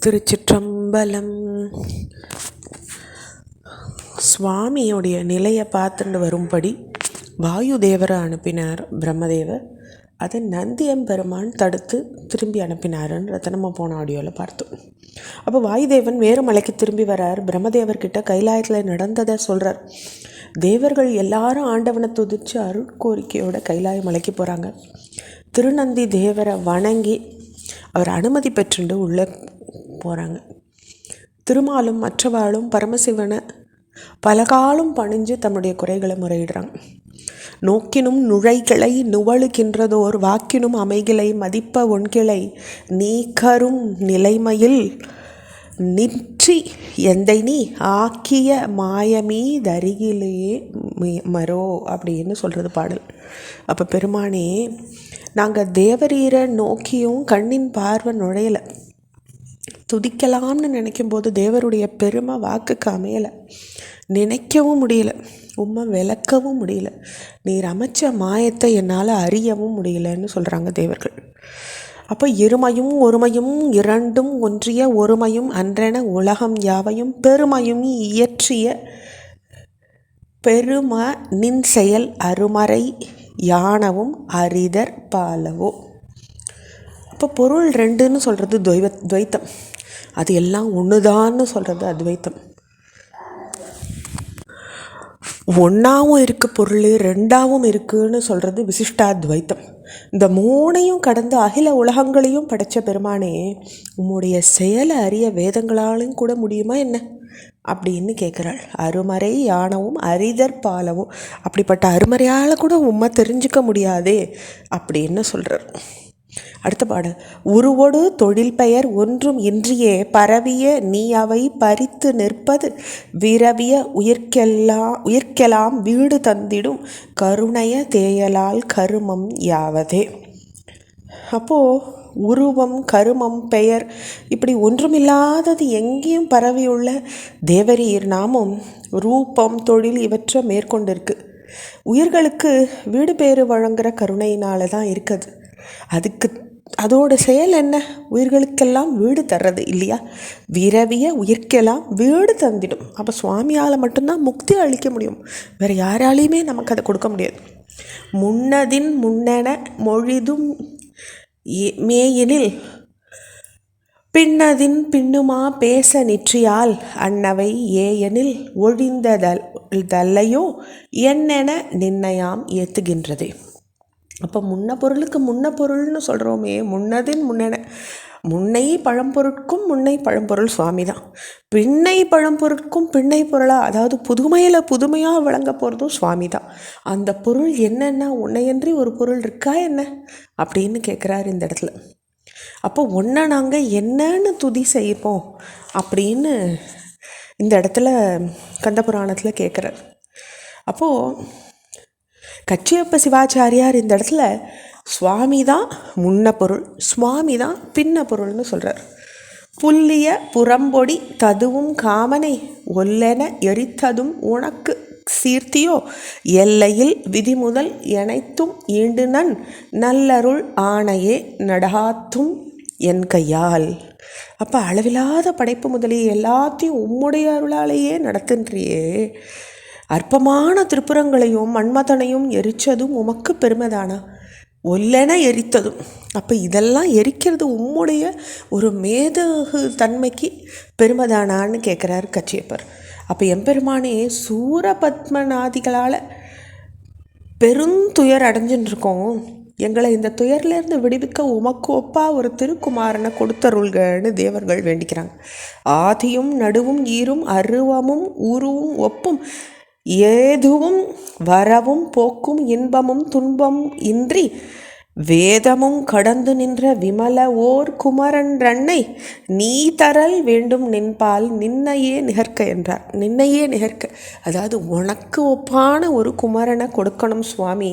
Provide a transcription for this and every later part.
திருச்சிற்றம்பலம். சுவாமியோடைய நிலையை பார்த்துட்டு வரும்படி வாயு தேவரை அனுப்பினார் பிரம்மதேவர். அதை நந்தியம்பெருமான் தடுத்து திரும்பி அனுப்பினாருன்றத நம்ம போன ஆடியோவில் பார்த்தோம். அப்போ வாயுதேவன் வேறு மலைக்கு திரும்பி வரார். பிரம்மதேவர்கிட்ட கைலாயத்தில் நடந்ததை சொல்கிறார். தேவர்கள் எல்லாரும் ஆண்டவனை துதித்து அருட்கோரிக்கையோட கைலாய மலைக்கு போகிறாங்க. திருநந்தி தேவரை வணங்கி அவர் அனுமதி பெற்றுண்டு உள்ளே போகிறாங்க. திருமாலும் மற்றவாளும் பரமசிவனை பலகாலம் பணிஞ்சு தன்னுடைய குறைகளை முறையிடுறாங்க. நோக்கினும் நுழைகளை நுவழுகின்றதோர் வாக்கினும் அமைகளை மதிப்ப ஒன்கிளை நீக்கரும் நிலைமையில் நிற்றி எந்தை நீ ஆக்கிய மாயமீ தருகிலேயே மரோ அப்படின்னு சொல்கிறது பாடல். அப்போ பெருமானே, நாங்கள் தேவரீரை நோக்கியும் கண்ணின் பார்வை நுழையலை. துதிக்கலாம்னு நினைக்கும்போது தேவருடைய பெருமை வாக்குக்கு அமையலை. நினைக்கவும் முடியல, உண்மை விளக்கவும் முடியல. நீர் அமைச்ச மாயத்தை என்னால் அறியவும் முடியலன்னு சொல்கிறாங்க தேவர்கள். அப்போ இருமையும் ஒருமையும் இரண்டும் ஒன்றிய ஒருமையும் அன்றென உலகம் யாவையும் பெருமையும் இயற்றிய பெரும நின் செயல் அருமறை யானவும் அரிதர் பாலவோ. அப்போ பொருள் ரெண்டுன்னு சொல்கிறது துவைத்தம், அது எல்லாம் ஒன்றுதான்னு சொல்கிறது அத்வைத்தம். ஒன்றாவும் இருக்குது பொருள், ரெண்டாவும் இருக்குதுன்னு சொல்கிறது விசிஷ்டாத்வைத்தம். இந்த மூணையும் கடந்து அகில உலகங்களையும் படைத்த பெருமானே, உம்முடைய செயலை அறிய வேதங்களாலும் கூட முடியுமா என்ன அப்படின்னு கேட்குறாள். அருமறை யானவும் அரிதர் பாலவும், அப்படிப்பட்ட அருமறையால் கூட உண்மை தெரிஞ்சிக்க முடியாதே அப்படின்னு சொல்கிறார். அடுத்த பாடல். உருவொடு தொழில் பெயர் ஒன்றும் இன்றியே பரவிய நீ அவை பறித்து நிற்பது விரவிய உயிர்க்கெல்லாம் வீடு தந்திடும் கருணைய தேயலால் கருமம் யாவதே. அப்போது உருவம், கருமம், பெயர் இப்படி ஒன்றுமில்லாதது எங்கேயும் பரவியுள்ள தேவரீர் நாமம் ரூபம், தொழில் இவற்றை மேற்கொண்டிருக்கு. உயிர்களுக்கு வீடு பேறு வழங்குகிற கருணையினால தான் இருக்குது. அதுக்கு அதோட செயல் என்ன? உயிர்களுக்கெல்லாம் வீடு தர்றது இல்லையா? விரவிய உயிர்க்கெல்லாம் வீடு தந்திடும். அப்போ சுவாமியால் மட்டும்தான் முக்தி அளிக்க முடியும், வேறு யாராலையுமே நமக்கு அதை கொடுக்க முடியாது. முன்னதின் முன்னென மொழிதும் மேயினில் பின்னதின் பின்னுமா பேச நிற்றியால் அன்னவை ஏயெனில் ஒழிந்ததல்லையோ என்னென நிர்ணயம் ஏற்றுகின்றதே. அப்போ முன்ன பொருளுக்கு முன்ன பொருள்னு சொல்கிறோமே, முன்னதின் முன்னென, முன்னை பழம்பொருட்கும் முன்னை பழம்பொருள் சுவாமி தான். பின்னை பழம்பொருட்கும் பின்னை பொருளாக, அதாவது புதுமையில் புதுமையாக விளங்க போகிறதும் சுவாமி தான். அந்த பொருள் என்னென்னா உன்னையன்றி ஒரு பொருள் இருக்கா என்ன அப்படின்னு கேட்குறாரு இந்த இடத்துல. அப்போ ஒன்றை நாங்கள் என்னன்னு துதி செய்வோம் அப்படின்னு இந்த இடத்துல கந்தபுராணத்தில் கேட்குறார். அப்போது கச்சியப்ப சிவாச்சாரியார் இந்த இடத்துல சுவாமி தான் முன்ன பொருள், சுவாமி தான் பின்ன பொருள்னு சொல்கிறார். புல்லிய புறம்பொடி ததுவும் காமனை ஒல்லென எரித்ததும் உனக்கு சீர்த்தியோ எல்லையில் விதிமுதல் எனைத்தும் ஈண்டுனன் நல்லருள் ஆணையே நடாத்தும் என் கையால். அப்போ அளவில்லாத படைப்பு முதலிய எல்லாத்தையும் உம்முடைய அருளாலேயே நடத்துன்றியே. அற்பமான திருப்புறங்களையும் மண்மதனையும் எரித்ததும் உமக்கு பெருமைதானா? ஒல்லென எரித்ததும். அப்போ இதெல்லாம் எரிக்கிறது உம்முடைய ஒரு மேதகு தன்மைக்கு பெருமைதானான்னு கேட்குறாரு கச்சியப்பர். அப்போ எம்பெருமானே, சூரபத்மநாதிகளால் பெருந்துயர் அடைஞ்சுட்டுருக்கோம். எங்களை இந்த துயர்லேருந்து விடுவிக்க உமக்கு ஒப்பா ஒரு திருக்குமாரனை கொடுத்தருள்கன்னு தேவர்கள் வேண்டிக்கிறாங்க. ஆதியும் நடுவும் ஈரும் அருவமும் உருவும் ஒப்பும் ஏதுவும் வரவும் போக்கும் இன்பமும் துன்பம் இன்றி வேதமும் கடந்து நின்ற விமல ஓர் குமரன்றன்னை நீ தரல் வேண்டும் நின்பால் நின்னையே நிகர்க்க என்றார். நின்னையே நிகர்க்க, அதாவது உனக்கு ஒப்பான ஒரு குமரனை கொடுக்கணும் சுவாமி.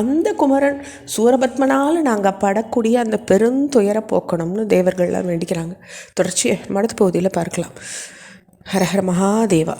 அந்த குமரன் சூரபத்மனால் நாங்கள் படக்கூடிய அந்த பெருந்துயரை போக்கணும்னு தேவர்கள்லாம் வேண்டிக்கிறாங்க. தொடர்ச்சியை மடத்து பகுதியில் பார்க்கலாம். ஹரஹர மகாதேவா.